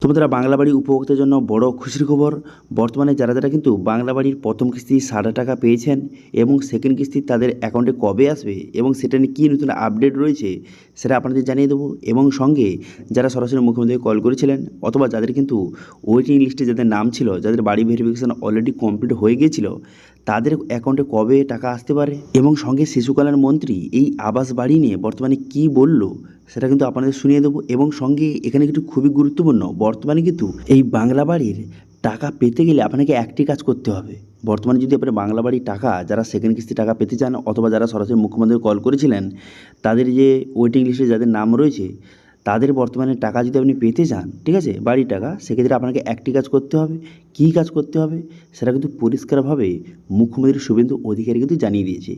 তোমাদের বাংলা বাড়ি উপভোক্তার জন্য বড় খুশির খবর। বর্তমানে যারা কিন্তু বাংলা বাড়ির প্রথম কিস্তি 60,000 টাকা পেয়েছেন এবং সেকেন্ড কিস্তি তাদের অ্যাকাউন্টে কবে আসবে এবং সেটা নিয়ে কী নতুন আপডেট রয়েছে সেটা আপনাদের জানিয়ে দেবো। এবং সঙ্গে যারা সরাসরি মুখ্যমন্ত্রীকে কল করেছিলেন অথবা যাদের কিন্তু ওয়েটিং লিস্টে যাদের নাম ছিল, যাদের বাড়ি ভেরিফিকেশান অলরেডি কমপ্লিট হয়ে গিয়েছিল, তাদের অ্যাকাউন্টে কবে টাকা আসতে পারে এবং সঙ্গে শিশু কল্যাণ মন্ত্রী এই আবাস বাড়ি নিয়ে বর্তমানে কী বলল সেটা কিন্তু আপনাদের শুনিয়ে দেবো। এবং সঙ্গে এখানে কিন্তু খুবই গুরুত্বপূর্ণ, বর্তমানে কিন্তু এই বাংলা বাড়ির টাকা পেতে গেলে আপনাকে একটি কাজ করতে হবে। বর্তমানে যদি আপনার বাংলা বাড়ির টাকা যারা সেকেন্ড কিস্তি টাকা পেতে চান অথবা যারা সরাসরি মুখ্যমন্ত্রীকে কল করেছিলেন, তাদের যে ওয়েটিং লিস্টে যাদের নাম রয়েছে, তাদের বর্তমানে টাকা যদি আপনি পেতে চান, ঠিক আছে, বাড়ির টাকা, সেক্ষেত্রে আপনাকে একটি কাজ করতে হবে। কী কাজ করতে হবে সেটা কিন্তু পরিষ্কারভাবে মুখ্যমন্ত্রী শুভেন্দু অধিকারী কিন্তু জানিয়ে দিয়েছে।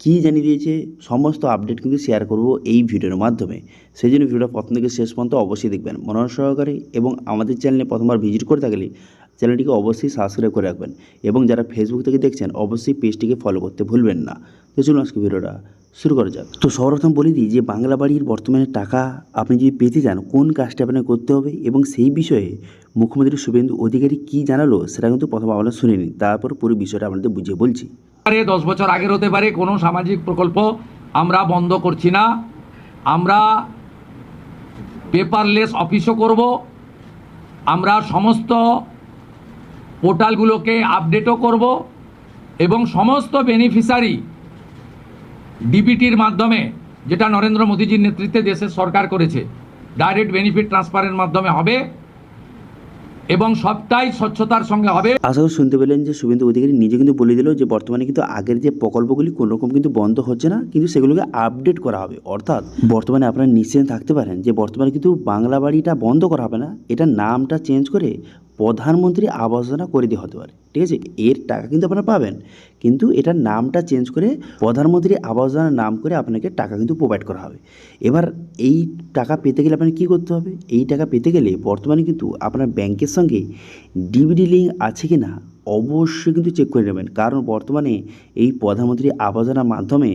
কী জানিয়ে দিয়েছে সমস্ত আপডেট কিন্তু শেয়ার করব এই ভিডিওর মাধ্যমে। সেই জন্য ভিডিওটা প্রথম থেকে শেষ পর্যন্ত অবশ্যই দেখবেন মনোযোগ সহকারে, এবং আমাদের চ্যানেলে প্রথমবার ভিজিট করে থাকলে চ্যানেলটিকে অবশ্যই সাবস্ক্রাইব করে রাখবেন, এবং যারা ফেসবুক থেকে দেখছেন অবশ্যই পেজটিকে ফলো করতে ভুলবেন না। তো চলুন আজকে ভিডিওটা শুরু করা যাক। তো সর্বপ্রথম বলে দিই যে বাংলা বাড়ির বর্তমানে টাকা আপনি যদি পেতে চান কোন কাজটা আপনাকে করতে হবে এবং সেই বিষয়ে মুখ্যমন্ত্রী শুভেন্দু অধিকারী কী জানালো সেটা কিন্তু প্রথম আমরা শুনে নিই, তারপর পুরো বিষয়টা আপনাদের বুঝিয়ে বলছি। 10 বছর আগের হতে পারে, কোনো সামাজিক প্রকল্প আমরা বন্ধ করছি না। আমরা পেপারলেস অফিসও করব, আমরা সমস্ত পোর্টালগুলোকে আপডেটও করব এবং সমস্ত বেনিফিশিয়ারি ডিবিটির মাধ্যমে, যেটা নরেন্দ্র মোদীজির নেতৃত্বে দেশের সরকার করেছে, ডাইরেক্ট বেনিফিট ট্রান্সফারের মাধ্যমে হবে এবং সবটাই স্বচ্ছতার সঙ্গে হবে। আশা করি শুনতে পেলেন যে শুভেন্দু অধিকারী নিজে কিন্তু বলে দিল যে বর্তমানে কিন্তু আগের যে প্রকল্পগুলি কোনো রকম কিন্তু বন্ধ হচ্ছে না, কিন্তু সেগুলোকে আপডেট করা হবে। অর্থাৎ বর্তমানে আপনারা নিশ্চিন্ত থাকতে পারেন যে বর্তমানে কিন্তু বাংলা বাড়িটা বন্ধ করা হবে না, এটা নামটা চেঞ্জ করে প্রধানমন্ত্রী আবাস যোজনা করে দেওয়া হতে পারে। ঠিক আছে, এর টাকা কিন্তু আপনারা পাবেন, কিন্তু এটার নামটা চেঞ্জ করে প্রধানমন্ত্রী আবাস যোজনার নাম করে আপনাকে টাকা কিন্তু প্রোভাইড করা হবে। এবার এই টাকা পেতে গেলে আপনাকে কী করতে হবে? এই টাকা পেতে গেলে বর্তমানে কিন্তু আপনার ব্যাংকের সঙ্গে ডিবিটি লিঙ্ক আছে কি না অবশ্যই কিন্তু চেক করে নেবেন, কারণ বর্তমানে এই প্রধানমন্ত্রী আবাস যোজনার মাধ্যমে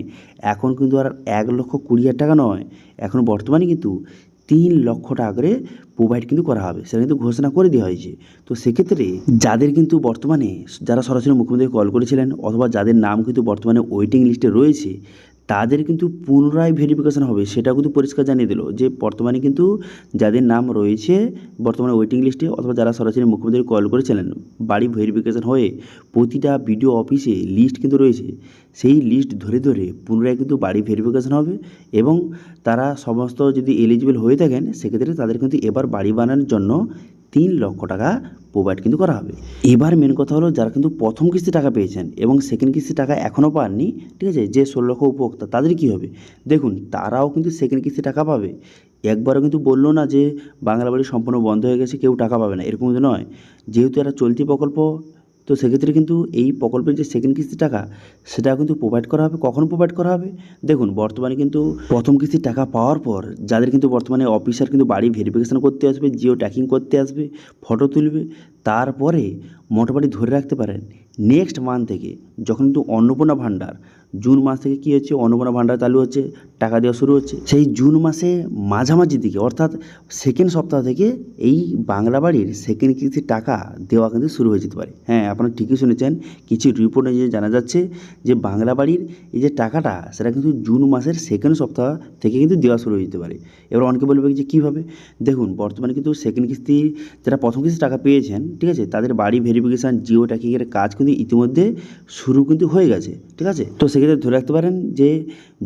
এখন কিন্তু আর 1,20,000 টাকা নয়, এখন বর্তমানে কিন্তু 3 লক্ষ টাকা করে প্রোভাইড কিন্তু করা হবে, সেটা কিন্তু ঘোষণা করে দেওয়া হয়েছে। তো সেক্ষেত্রে যাদের কিন্তু বর্তমানে যারা সরাসরি মুখ্যমন্ত্রীকে কল করেছিলেন অথবা যাদের নাম কিন্তু বর্তমানে ওয়েটিং লিস্টে রয়েছে, তাদের কিন্তু পুনরায় ভেরিফিকেশান হবে, সেটা কিন্তু পরিষ্কার জানিয়ে দিল যে বর্তমানে কিন্তু যাদের নাম রয়েছে বর্তমানে ওয়েটিং লিস্টে অথবা যারা সরাসরি মুখ্যমন্ত্রী কল করেছিলেন, বাড়ি ভেরিফিকেশান হয়ে প্রতিটা বিডিও অফিসে লিস্ট কিন্তু রয়েছে, সেই লিস্ট ধরে ধরে পুনরায় কিন্তু বাড়ি ভেরিফিকেশান হবে এবং তারা সমস্ত যদি এলিজিবল হয়ে থাকেন সেক্ষেত্রে তাদের কিন্তু এবার বাড়ি বানানোর জন্য 3 লক্ষ টাকা প্রোভাইড কিন্তু করা হবে। এবার মেন কথা হলো যারা কিন্তু প্রথম কিস্তি টাকা পেয়েছেন এবং সেকেন্ড কিস্তি টাকা এখনও পাননি, ঠিক আছে, যে 16 লক্ষ উপভোক্তা, তাদের কী হবে? দেখুন, তারাও কিন্তু সেকেন্ড কিস্তি টাকা পাবে। একবারও কিন্তু বললো না যে বাংলা বাড়ি সম্পূর্ণ বন্ধ হয়ে গেছে, কেউ টাকা পাবে না, এরকম কিন্তু নয়। যেহেতু এরা চলতি প্রকল্প, তো সেক্ষেত্রে কিন্তু এই প্রকল্পের যে সেকেন্ড কিস্তির টাকা সেটা কিন্তু প্রোভাইড করা হবে। কখন প্রোভাইড করা হবে? দেখুন, বর্তমানে কিন্তু প্রথম কিস্তির টাকা পাওয়ার পর যাদের কিন্তু বর্তমানে অফিসার কিন্তু বাড়ি ভেরিফিকেশান করতে আসবে, জিও ট্র্যাকিং করতে আসবে, ফটো তুলবে, তারপরে মোটামুটি ধরে রাখতে পারেন নেক্সট মান্থ থেকে যখন কিন্তু অন্নপূর্ণা ভাণ্ডার, জুন মাস থেকে কী হচ্ছে, অন্নপূর্ণা ভাণ্ডার চালু হচ্ছে, টাকা দেওয়া শুরু হচ্ছে, সেই জুন মাসে মাঝামাঝি দিকে অর্থাৎ সেকেন্ড সপ্তাহ থেকে এই বাংলা বাড়ির সেকেন্ড কিস্তির টাকা দেওয়া কিন্তু শুরু হয়ে যেতে পারে। হ্যাঁ, আপনারা ঠিকই শুনেছেন, কিছু রিপোর্টে যে জানা যাচ্ছে যে বাংলা বাড়ির এই যে টাকাটা সেটা কিন্তু জুন মাসের সেকেন্ড সপ্তাহ থেকে কিন্তু দেওয়া শুরু হয়ে যেতে পারে। এবার অনেকে বলবে যে কীভাবে? দেখুন, বর্তমানে কিন্তু সেকেন্ড কিস্তি যারা প্রথম কিস্তি টাকা পেয়েছেন, ঠিক আছে, তাদের বাড়ি ভেরিফিকেশান, জিও ট্র্যাকিংয়ের কাজ কিন্তু ইতিমধ্যে শুরু কিন্তু হয়ে গেছে, ঠিক আছে। তো সেক্ষেত্রে ধরে রাখতে পারেন যে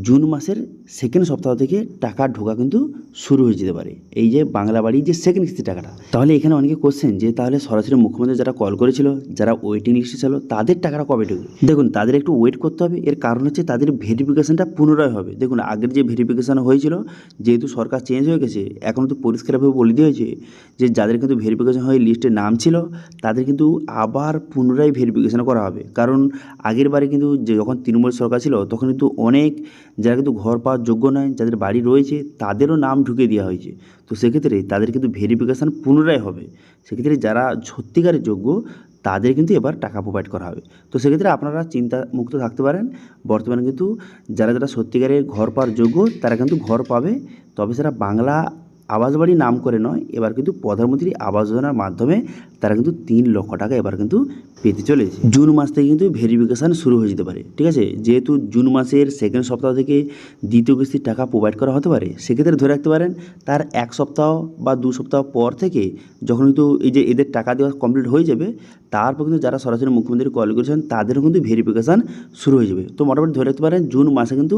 জুন মাসের সেকেন্ড সপ্তাহ থেকে টাকা ঢোকা কিন্তু শুরু হয়ে যেতে পারে, এই যে বাংলা বাড়ির যে সেকেন্ড কিস্তি টাকাটা। তাহলে এখানে অনেকে কোশ্চেন যে তাহলে সরাসরি মুখ্যমন্ত্রী যারা কল করেছিল, যারা ওয়েটিং লিস্টে ছিল, তাদের টাকাটা কবে ঢুকবে? দেখুন, তাদের একটু ওয়েট করতে হবে, এর কারণ হচ্ছে তাদের ভেরিফিকেশানটা পুনরায় হবে। দেখুন, আগের যে ভেরিফিকেশান হয়েছিল, যেহেতু সরকার চেঞ্জ হয়ে গেছে, এখন তো পরিষ্কারভাবে বলে দেওয়া হয়েছে যে যাদের কিন্তু ভেরিফিকেশান হয়ে লিস্টে নাম ছিল তাদের কিন্তু আবার পুনরায় ভেরিফিকেশান করা হবে। কারণ আগের বারে কিন্তু যখন তৃণমূল সরকার ছিল তখন কিন্তু অনেক যারা কিন্তু ঘর পাওয়ার যোগ্য নয়, যাদের বাড়ি রয়েছে, তাদেরও নাম ঢুকে দেওয়া হয়েছে। তো সেক্ষেত্রে তাদের কিন্তু ভেরিফিকেশান পুনরায় হবে। সেক্ষেত্রে যারা সত্যিকারের যোগ্য তাদের কিন্তু এবার টাকা প্রোভাইড করা হবে। তো সেক্ষেত্রে আপনারা চিন্তামুক্ত থাকতে পারেন, বর্তমানে কিন্তু যারা যারা সত্যিকারের ঘর পাওয়ার যোগ্য তারা কিন্তু ঘর পাবে, তবে সেটা বাংলা আবাস বাড়ি নাম করে নয়, এবার কিন্তু প্রধানমন্ত্রী আবাস যোজনার মাধ্যমে তারা কিন্তু 3 লক্ষ টাকা এবার কিন্তু পেতে চলেছে। জুন মাস থেকে কিন্তু ভেরিফিকেশান শুরু হয়ে যেতে পারে, ঠিক আছে। যেহেতু জুন মাসের সেকেন্ড সপ্তাহ থেকে দ্বিতীয় কিস্তির টাকা প্রোভাইড করা হতে পারে, সেক্ষেত্রে ধরে রাখতে পারেন তার 1 সপ্তাহ বা 2 সপ্তাহ পর থেকে যখন কিন্তু এই যে এদের টাকা দেওয়া কমপ্লিট হয়ে যাবে, তারপর কিন্তু যারা সরাসরি মুখ্যমন্ত্রী কল করেছেন তাদেরও কিন্তু ভেরিফিকেশান শুরু হয়ে যাবে। তো মোটামুটি ধরে রাখতে পারেন জুন মাসে কিন্তু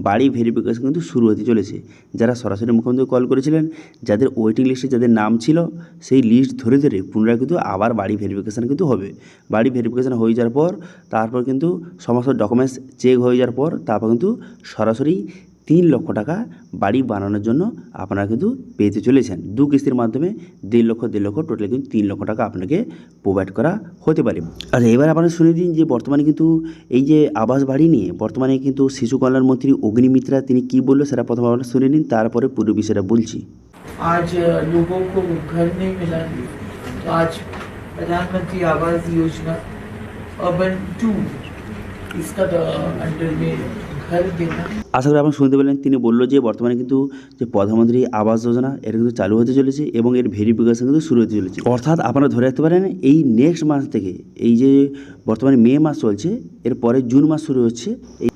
বাড়ি ভেরিফিকেশান কিন্তু শুরু হতে চলেছে। যারা সরাসরি মুখ্যমন্ত্রী কল করেছিলেন, যাদের ওয়েটিং লিস্টে যাদের নাম ছিল, সেই লিস্ট ধরে ধরে পুনরায় কিন্তু আবার বাড়ি ভেরিফিকেশান কিন্তু হবে। বাড়ি ভেরিফিকেশান হয়ে যাওয়ার পর তারপর কিন্তু সমস্ত ডকুমেন্টস চেক হয়ে যাওয়ার পর তারপর কিন্তু সরাসরি 3 লক্ষ টাকা বাড়ি বানানোর জন্য আপনারা কিন্তু পেতে চলেছেন। 2 কিস্তির মাধ্যমে 1.5 লক্ষ টোটাল কিন্তু 3 লক্ষ টাকা আপনাকে প্রোভাইড করা হতে পারে। আচ্ছা, এবার আপনারা শুনে দিন যে বর্তমানে কিন্তু এই যে আবাস বাড়ি নিয়ে বর্তমানে কিন্তু শিশু কল্যাণ মন্ত্রী অগ্নিমিত্রা তিনি কী বললো সেটা প্রথম আপনারা শুনে নিন, তারপরে পুরো বিষয়টা বলছি। आज लोगों को घर नहीं मिला, तो आज प्रधानमंत्री आवास योजना अर्बन 2 इसका अंडर में घर देना। আশা করি আপনারা শুনতে পেলেন, তিনি বললো যে বর্তমানে কিন্তু যে প্রধানমন্ত্রী আবাস যোজনা এটা কিন্তু চালু হতে চলেছে এবং এর ভেরিফিকেশন কিন্তু শুরু হতে চলেছে। অর্থাৎ আপনারা ধরে রাখতে পারেন এই নেক্সট মাস থেকে, এই যে বর্তমানে মে মাস চলছে, এরপরে জুন মাস শুরু হচ্ছে,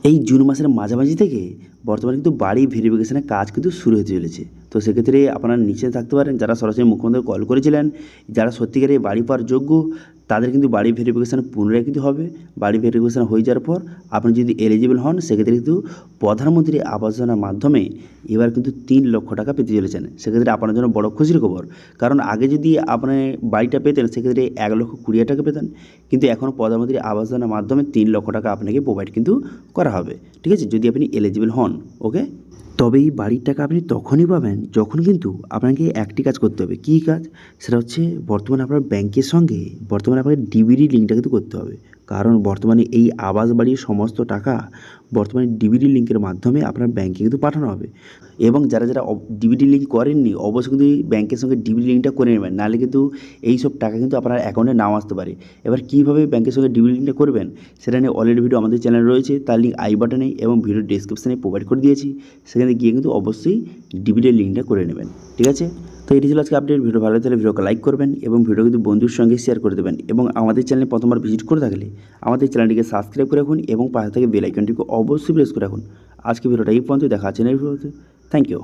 এই জুন মাসের মাঝামাঝি থেকে বর্তমানে কিন্তু বাড়ি ভেরিফিকেশনের কাজ কিন্তু শুরু হতে চলেছে। তো সেক্ষেত্রে আপনারা নিশ্চিত থাকতে পারেন যারা সরাসরি মুখ্যমন্ত্রী কল করেছিলেন, যারা সত্যিকারে বাড়ি পাওয়ার যোগ্য, তাদের কিন্তু বাড়ি ভেরিফিকেশান পুনরায় কিন্তু হবে। বাড়ি ভেরিফিকেশান হয়ে যাওয়ার পর আপনি যদি এলিজিবল হন, সেক্ষেত্রে কিন্তু প্রধানমন্ত্রী আবাস যোজনার মাধ্যমে এবার কিন্তু 3 লক্ষ টাকা পেতে চলেছেন। সেক্ষেত্রে আপনার জন্য বড় খুশির খবর, কারণ আগে যদি আপনি বাড়িটা পেতেন সেক্ষেত্রে 1,20,000 টাকা পেতেন, কিন্তু এখন প্রধানমন্ত্রী আবাস যোজনার মাধ্যমে 3 লক্ষ টাকা আপনাকে প্রোভাইড কিন্তু করা হবে, ঠিক আছে, যদি আপনি এলিজিবল হন। ওকে, তবে এই বাড়ির টাকা আপনি তখনই পাবেন যখন কিন্তু আপনাকে একটি কাজ করতে হবে। কী কাজ? সেটা হচ্ছে বর্তমানে আপনার ব্যাংকের সঙ্গে বর্তমানে আপনাকে ডিবিটি লিঙ্কটা কিন্তু করতে হবে, কারণ বর্তমানে এই আবাস বাড়ির সমস্ত টাকা বর্তমানে ডিবিটি লিঙ্কের মাধ্যমে আপনার ব্যাংকে কিন্তু পাঠানো হবে। এবং যারা যারা ডিবিটি লিঙ্ক করেননি, অবশ্যই কিন্তু ব্যাংকের সঙ্গে ডিবিটি লিঙ্কটা করে নেবেন, নাহলে কিন্তু এই সব টাকা কিন্তু আপনার অ্যাকাউন্টে নাও আসতে পারে। এবার কীভাবে ব্যাংকের সঙ্গে ডিবিটি লিঙ্কটা করবেন সেটা নিয়ে অলরেডি ভিডিও আমাদের চ্যানেলে রয়েছে, তার লিঙ্ক আই বাটনে এবং ভিডিও ডিসক্রিপশানে প্রোভাইড করে দিয়েছি, সেখানে গিয়ে কিন্তু অবশ্যই ডিবিটি লিঙ্কটা করে নেবেন, ঠিক আছে। তো এটি ছিল আজকে আপডেট। ভিডিও ভালো লাগলে ভিডিওকে লাইক করবেন এবং ভিডিও কিন্তু বন্ধুর সঙ্গে শেয়ার করে দেবেন, এবং আমাদের চ্যানেলে প্রথমবার ভিজিট করে থাকলে আমাদের চ্যানেলটিকে সাবস্ক্রাইব করে রাখুন এবং পাশে থেকে বেল আইকনটিকে অবশ্যই প্রেস করে রাখুন। আজকে ভিডিওটা এই পর্যন্ত, দেখা আছে নেক্সট ভিডিওতে। Thank you.